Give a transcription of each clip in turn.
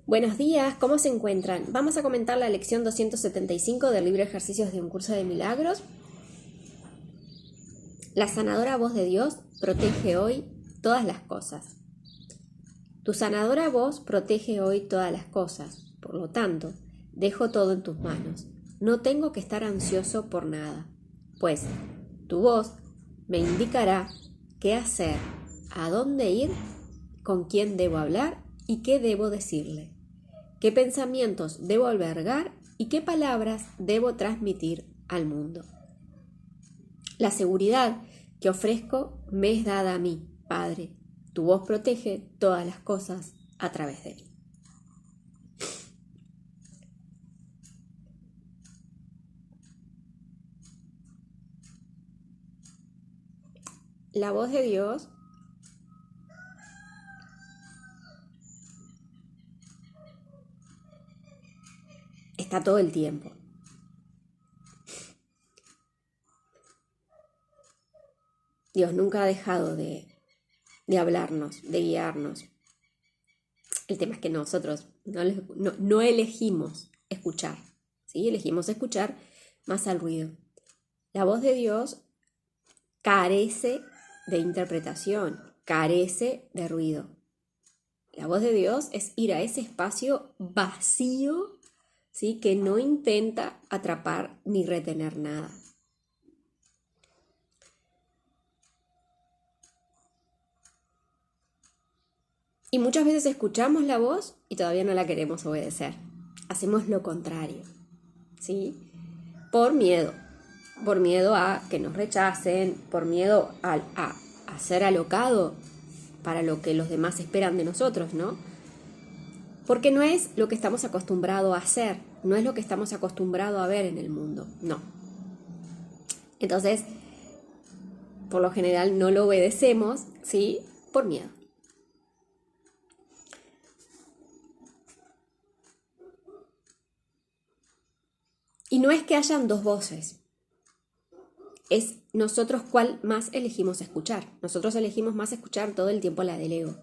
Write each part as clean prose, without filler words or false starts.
Buenos días, ¿cómo se encuentran? Vamos a comentar la lección 275 del libro Ejercicios de un curso de milagros. La sanadora voz de Dios protege hoy todas las cosas. Tu sanadora voz protege hoy todas las cosas. Por lo tanto, dejo todo en tus manos. No tengo que estar ansioso por nada, pues tu voz me indicará qué hacer, a dónde ir, con quién debo hablar y qué debo decirle, qué pensamientos debo albergar y qué palabras debo transmitir al mundo. La seguridad que ofrezco me es dada a mí, Padre. Tu voz protege todas las cosas a través de mí. La voz de Dios está todo el tiempo. Dios nunca ha dejado de hablarnos, de guiarnos. El tema es que nosotros no elegimos escuchar, ¿sí? Elegimos escuchar más al ruido. La voz de Dios carece de interpretación, carece de ruido. La voz de Dios es ir a ese espacio vacío, ¿sí? Que no intenta atrapar ni retener nada. Y muchas veces escuchamos la voz y todavía no la queremos obedecer. Hacemos lo contrario, ¿sí? Por miedo a que nos rechacen, por miedo a ser alocado para lo que los demás esperan de nosotros, ¿no? Porque no es lo que estamos acostumbrados a hacer, no es lo que estamos acostumbrados a ver en el mundo, no. Entonces, por lo general no lo obedecemos, ¿sí? Por miedo. Y no es que hayan dos voces, es nosotros cuál más elegimos escuchar. Nosotros elegimos más escuchar todo el tiempo la del ego.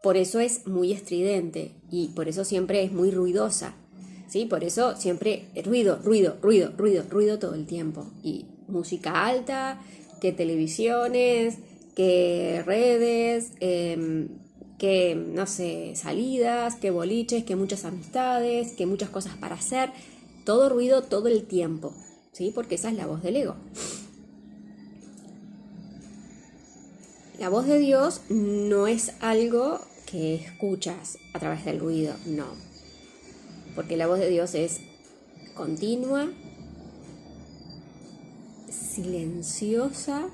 Por eso es muy estridente y por eso siempre es muy ruidosa, ¿sí? Por eso siempre ruido todo el tiempo. Y música alta, que televisiones, que redes, que, no sé, salidas, que boliches, que muchas amistades, que muchas cosas para hacer. Todo ruido todo el tiempo, ¿sí? Porque esa es la voz del ego. La voz de Dios no es algo que escuchas a través del ruido, no. Porque la voz de Dios es continua, silenciosa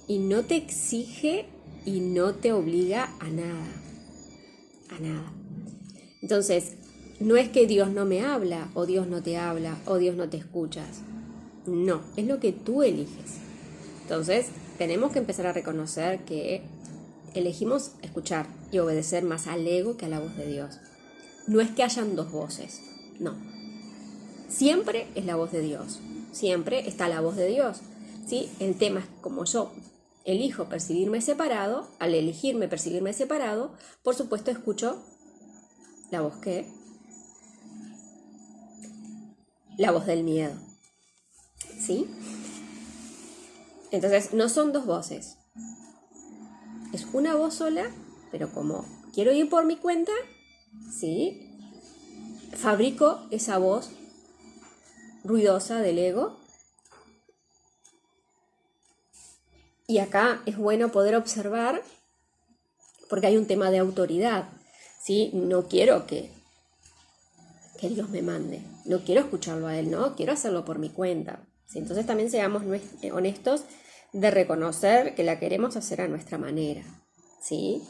y no te exige y no te obliga a nada. A nada. Entonces, no es que Dios no me habla, o Dios no te habla, o Dios no te escuchas. No, es lo que tú eliges. Entonces, tenemos que empezar a reconocer que elegimos escuchar y obedecer más al ego que a la voz de Dios. No es que hayan dos voces, no. Siempre es la voz de Dios, siempre está la voz de Dios, ¿sí? El tema es como yo elijo percibirme separado, al elegirme percibirme separado, por supuesto escucho la voz que, la voz del miedo, ¿sí? Entonces no son dos voces, es una voz sola, pero como quiero ir por mi cuenta, ¿sí? Fabrico esa voz ruidosa del ego. Y acá es bueno poder observar, porque hay un tema de autoridad, ¿sí? No quiero que Dios me mande, no quiero escucharlo a Él, no, quiero hacerlo por mi cuenta, ¿sí? Entonces también seamos honestos de reconocer que la queremos hacer a nuestra manera, ¿sí?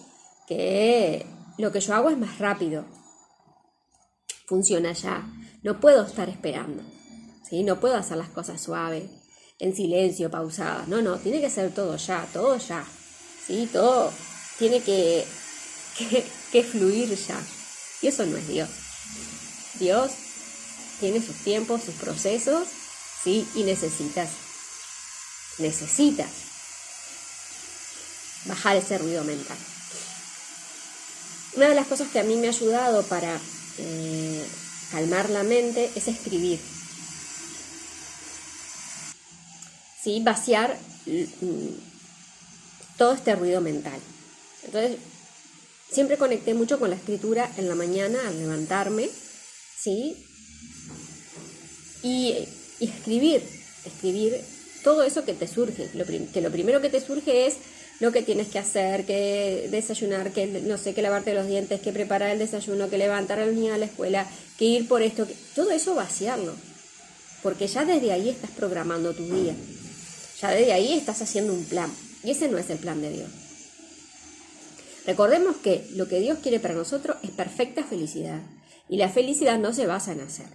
Que lo que yo hago es más rápido, funciona ya, no puedo estar esperando, ¿sí? No puedo hacer las cosas suaves, en silencio, pausadas, no, tiene que ser todo ya, ¿sí? Todo tiene que fluir ya, y eso no es Dios. Dios tiene sus tiempos, sus procesos, ¿sí? Y necesitas bajar ese ruido mental. Una de las cosas que a mí me ha ayudado para calmar la mente es escribir. ¿Sí? Vaciar todo este ruido mental. Entonces, siempre conecté mucho con la escritura en la mañana al levantarme, ¿sí? Y escribir todo eso que te surge. Que lo primero que te surge es lo que tienes que hacer, que desayunar, que no sé, que lavarte los dientes, que preparar el desayuno, que levantar a los niños a la escuela, que ir por esto, todo eso vaciarlo. Porque ya desde ahí estás programando tu día. Ya desde ahí estás haciendo un plan. Y ese no es el plan de Dios. Recordemos que lo que Dios quiere para nosotros es perfecta felicidad. Y la felicidad no se basa en hacer.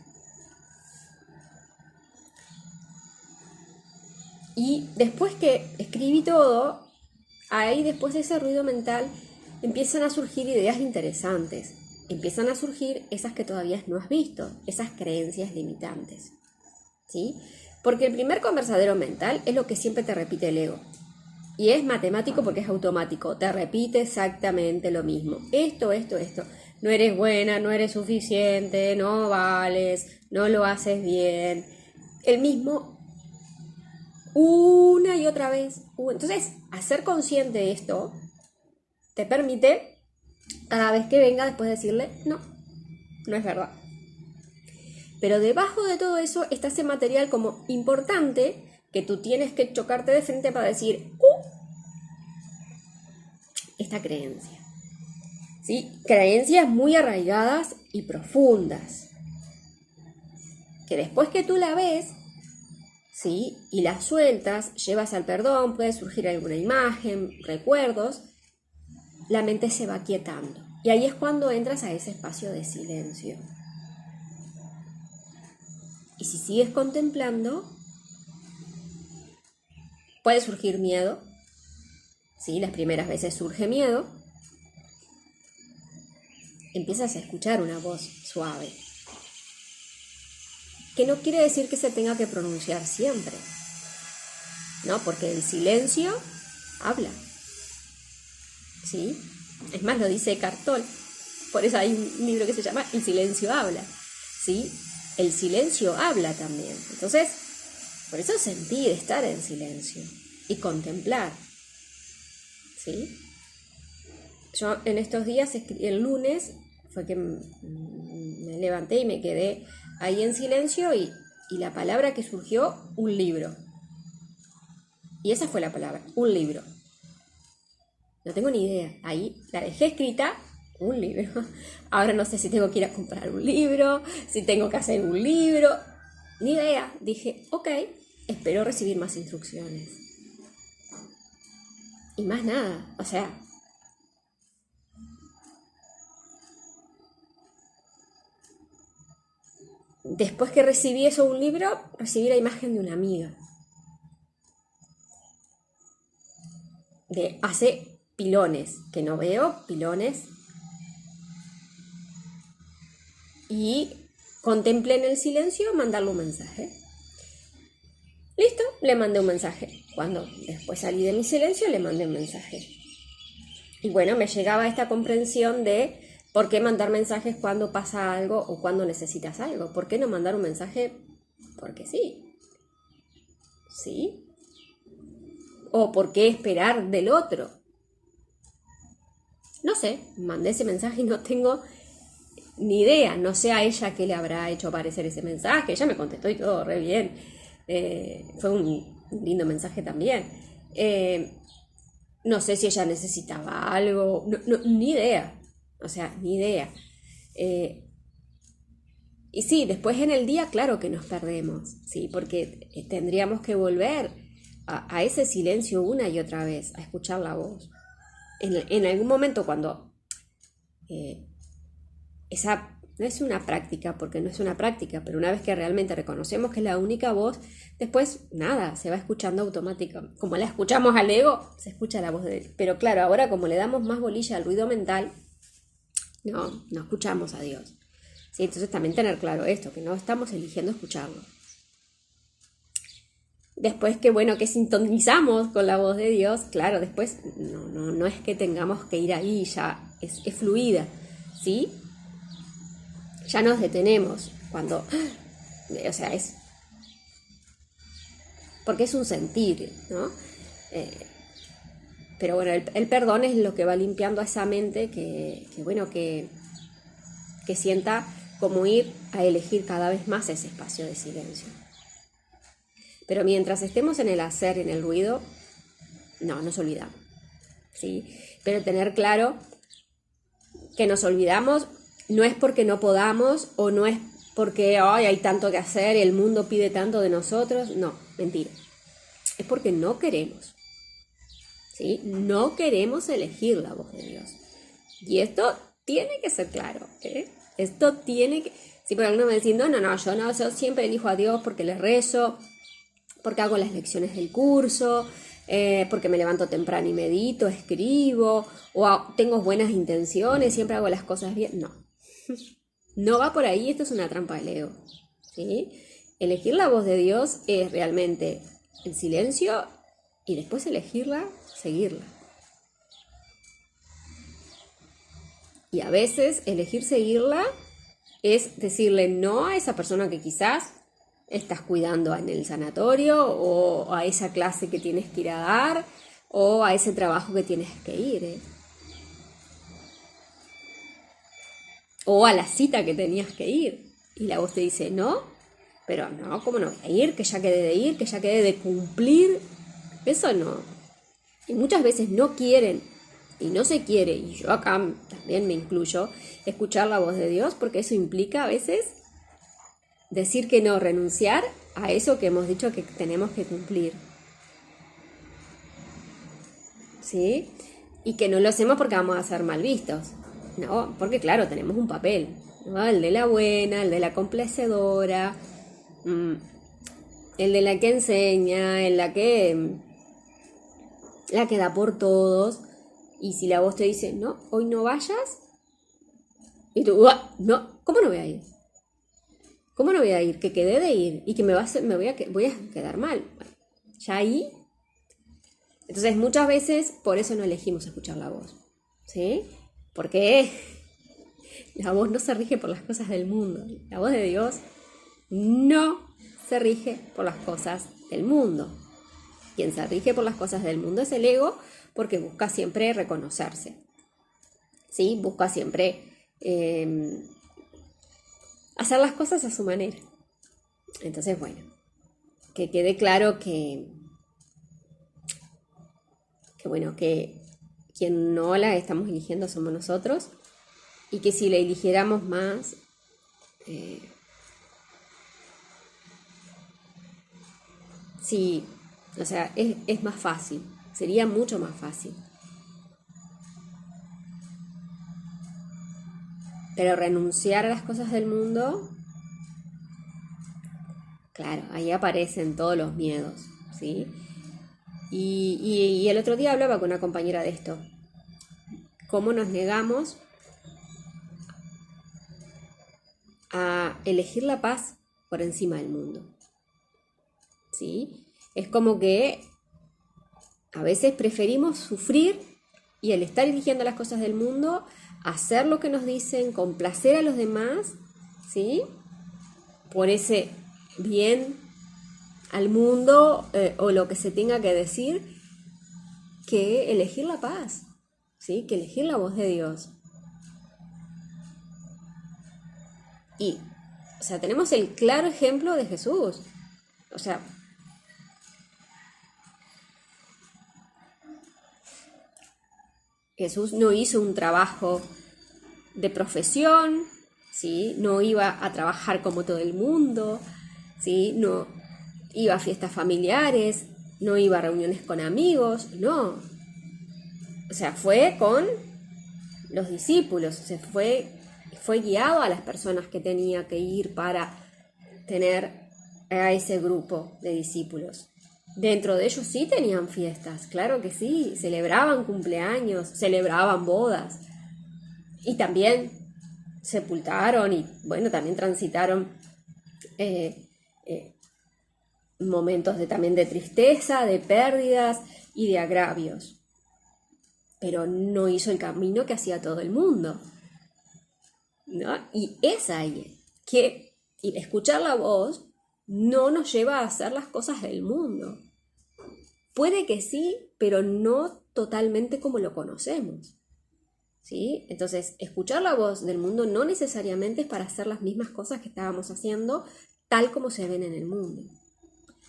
Y después que escribí todo, ahí después de ese ruido mental empiezan a surgir ideas interesantes. Empiezan a surgir esas que todavía no has visto, esas creencias limitantes. ¿Sí? Porque el primer conversadero mental es lo que siempre te repite el ego. Y es matemático porque es automático. Te repite exactamente lo mismo. Esto. No eres buena, no eres suficiente, no vales, no lo haces bien. El mismo una y otra vez. Entonces, hacer consciente de esto te permite cada vez que venga después decirle, no es verdad. Pero debajo de todo eso está ese material como importante que tú tienes que chocarte de frente para decir, esta creencia. ¿Sí? Creencias muy arraigadas y profundas. Que después que tú la ves, ¿sí? Y la sueltas, llevas al perdón, puede surgir alguna imagen, recuerdos, la mente se va quietando. Y ahí es cuando entras a ese espacio de silencio. Y si sigues contemplando, puede surgir miedo. ¿Sí? Las primeras veces surge miedo. Empiezas a escuchar una voz suave. Que no quiere decir que se tenga que pronunciar siempre. ¿No? Porque el silencio habla. ¿Sí? Es más, lo dice Eckhart Tolle. Por eso hay un libro que se llama El silencio habla. ¿Sí? El silencio habla también. Entonces, por eso sentir, estar en silencio y contemplar. ¿Sí? Yo en estos días, el lunes, fue que me levanté y me quedé ahí en silencio y la palabra que surgió, un libro. Y esa fue la palabra, un libro. No tengo ni idea. Ahí la dejé escrita, un libro. Ahora no sé si tengo que ir a comprar un libro, si tengo que hacer un libro. Ni idea. Dije, ok, espero recibir más instrucciones. Y más nada. O sea, después que recibí eso, un libro, recibí la imagen de una amiga. De hace pilones, que no veo, pilones. Y contemplé en el silencio mandarle un mensaje. Listo, le mandé un mensaje. Cuando después salí de mi silencio, le mandé un mensaje. Y bueno, me llegaba esta comprensión de por qué mandar mensajes cuando pasa algo o cuando necesitas algo. ¿Por qué no mandar un mensaje? Porque sí. ¿Sí? ¿O por qué esperar del otro? No sé, mandé ese mensaje y no tengo ni idea. No sé a ella qué le habrá hecho aparecer ese mensaje. Ella me contestó y todo re bien. Fue un lindo mensaje también. No sé si ella necesitaba algo. No, ni idea. O sea, ni idea. Y sí, después en el día, claro que nos perdemos. Sí, porque tendríamos que volver a ese silencio una y otra vez, a escuchar la voz. En algún momento cuando esa no es una práctica, porque no es una práctica, pero una vez que realmente reconocemos que es la única voz, después nada, se va escuchando automático. Como la escuchamos al ego, se escucha la voz de él. Pero claro, ahora como le damos más bolilla al ruido mental, no escuchamos a Dios. ¿Sí? Entonces también tener claro esto, que no estamos eligiendo escucharlo. Después que bueno, que sintonizamos con la voz de Dios, claro, después no es que tengamos que ir ahí ya es fluida, ¿sí? Ya nos detenemos cuando, o sea, es, porque es un sentir, ¿no? Pero bueno, el perdón es lo que va limpiando a esa mente que sienta como ir a elegir cada vez más ese espacio de silencio. Pero mientras estemos en el hacer, en el ruido, no, nos olvidamos, ¿sí? Pero tener claro que nos olvidamos no es porque no podamos o no es porque hay tanto que hacer, el mundo pide tanto de nosotros. No, mentira. Es porque no queremos, ¿sí? No queremos elegir la voz de Dios. Y esto tiene que ser claro, ¿eh? Esto tiene que... Si por alguno me dice, yo siempre elijo a Dios porque le rezo, porque hago las lecciones del curso, porque me levanto temprano y medito, escribo, o tengo buenas intenciones, siempre hago las cosas bien. No, no va por ahí, esto es una trampa del ego, ¿sí? Elegir la voz de Dios es realmente el silencio y después elegirla, seguirla. Y a veces elegir seguirla es decirle no a esa persona que quizás estás cuidando en el sanatorio, o a esa clase que tienes que ir a dar, o a ese trabajo que tienes que ir, ¿eh? O a la cita que tenías que ir. Y la voz te dice, no, pero no, ¿cómo no voy a ir? Que ya quedé de ir, que ya quedé de cumplir. Eso no. Y muchas veces no quieren, y no se quiere, y yo acá también me incluyo, escuchar la voz de Dios, porque eso implica a veces decir que no, renunciar a eso que hemos dicho que tenemos que cumplir, ¿sí? Y que no lo hacemos porque vamos a ser mal vistos, ¿no? Porque claro, tenemos un papel, ¿no? El de la buena, el de la complacedora, el de la que enseña, la que da por todos. Y si la voz te dice, no, hoy no vayas, y tú, no, ¿cómo no voy a ir? ¿Cómo no voy a ir? Que quedé de ir y que voy a quedar mal. Bueno, ya ahí. Entonces muchas veces por eso no elegimos escuchar la voz, ¿sí? Porque la voz no se rige por las cosas del mundo. La voz de Dios no se rige por las cosas del mundo. Quien se rige por las cosas del mundo es el ego, porque busca siempre reconocerse, ¿sí? Busca siempre hacer las cosas a su manera. Entonces, bueno, que quede claro que quien no la estamos eligiendo somos nosotros, y que si la eligiéramos más, sí, o sea, es más fácil, sería mucho más fácil. Pero renunciar a las cosas del mundo, claro, ahí aparecen todos los miedos, ¿sí? Y el otro día hablaba con una compañera de esto. ¿Cómo nos negamos a elegir la paz por encima del mundo? ¿Sí? Es como que a veces preferimos sufrir y al estar eligiendo las cosas del mundo, hacer lo que nos dicen, complacer a los demás, ¿sí? Por ese bien al mundo, o lo que se tenga que decir, que elegir la paz, ¿sí? Que elegir la voz de Dios. Y, o sea, tenemos el claro ejemplo de Jesús. O sea, Jesús no hizo un trabajo de profesión, ¿sí? No iba a trabajar como todo el mundo, ¿sí? No iba a fiestas familiares, no iba a reuniones con amigos, no. O sea, fue con los discípulos, fue guiado a las personas que tenía que ir para tener a ese grupo de discípulos. Dentro de ellos sí tenían fiestas, claro que sí, celebraban cumpleaños, celebraban bodas, y también sepultaron y, bueno, también transitaron momentos también de tristeza, de pérdidas y de agravios. pero no hizo el camino que hacía todo el mundo, ¿no? Y es ahí que escuchar la voz no nos lleva a hacer las cosas del mundo. Puede que sí, pero no totalmente como lo conocemos, ¿sí? Entonces, escuchar la voz del mundo no necesariamente es para hacer las mismas cosas que estábamos haciendo tal como se ven en el mundo.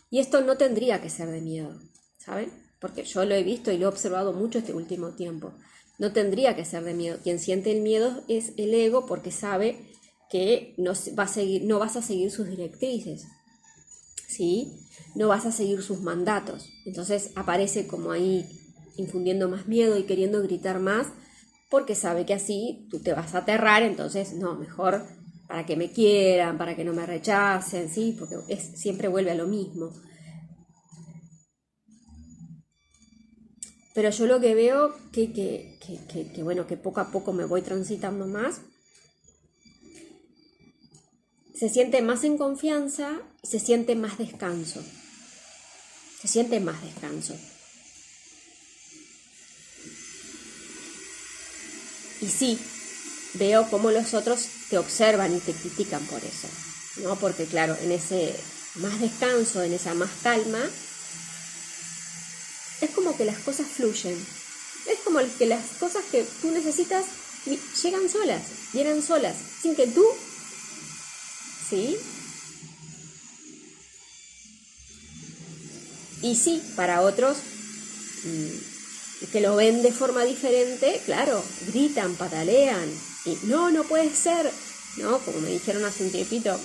Y esto no tendría que ser de miedo, ¿saben? Porque yo lo he visto y lo he observado mucho este último tiempo. No tendría que ser de miedo. Quien siente el miedo es el ego, porque sabe que no vas a seguir sus directrices, ¿sí? No vas a seguir sus mandatos. Entonces aparece como ahí infundiendo más miedo y queriendo gritar más, porque sabe que así tú te vas a aterrar. Entonces, no, mejor para que me quieran, para que no me rechacen, ¿sí? Porque siempre vuelve a lo mismo. Pero yo lo que veo que bueno, que poco a poco me voy transitando más, se siente más en confianza y se siente más descanso. Se siente más descanso. Y sí, veo cómo los otros te observan y te critican por eso, ¿no? Porque claro, en ese más descanso, en esa más calma, es como que las cosas fluyen. Es como que las cosas que tú necesitas llegan solas, vienen solas, sin que tú, ¿sí? Y sí, para otros que lo ven de forma diferente, claro, gritan, patalean, y no puede ser, ¿no? Como me dijeron hace un tiempito,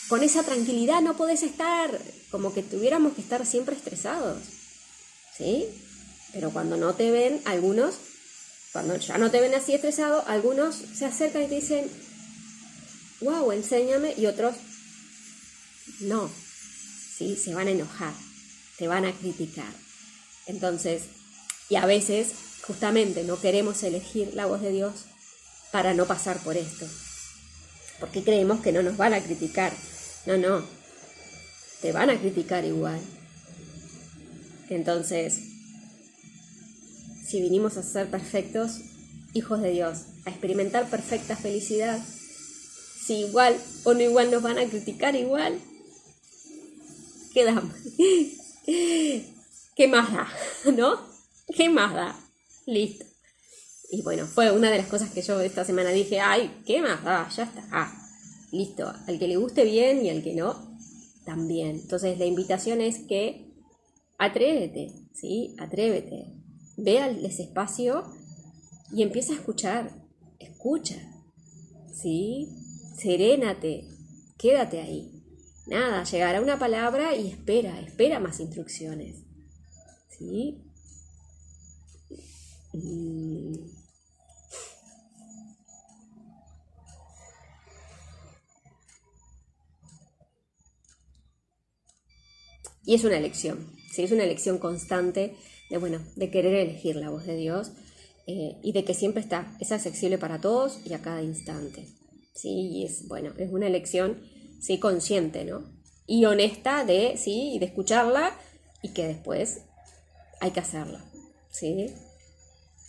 con esa tranquilidad no podés estar, como que tuviéramos que estar siempre estresados, ¿sí? Pero cuando no te ven, algunos, cuando ya no te ven así estresado, algunos se acercan y te dicen, wow, enséñame, y otros, no, ¿sí? Se van a enojar, te van a criticar. Entonces, y a veces, justamente, no queremos elegir la voz de Dios para no pasar por esto, porque creemos que no nos van a criticar. No, te van a criticar igual. Entonces, si vinimos a ser perfectos, hijos de Dios, a experimentar perfecta felicidad, si igual o no igual nos van a criticar igual, ¿qué damos? ¿Qué más da? ¿No? ¿Qué más da? Listo. Y bueno, fue una de las cosas que yo esta semana dije, ay, ¿qué más da? Ya está. Listo. Al que le guste bien y al que no, también. Entonces la invitación es que atrévete, ¿sí? Atrévete. Ve al ese espacio y empieza a escuchar. Escucha, ¿sí? Serénate. Quédate ahí. Nada, llegará una palabra y espera más instrucciones, ¿sí? Y es una elección, ¿sí? Es una elección constante de querer elegir la voz de Dios, y de que siempre es accesible para todos y a cada instante, ¿sí? Y es una elección, sí, consciente, ¿no? Y honesta de escucharla, y que después hay que hacerla, ¿sí?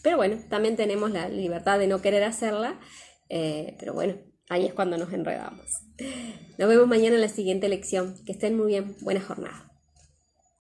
Pero bueno, también tenemos la libertad de no querer hacerla, pero bueno, ahí es cuando nos enredamos. Nos vemos mañana en la siguiente lección. Que estén muy bien. Buena jornada.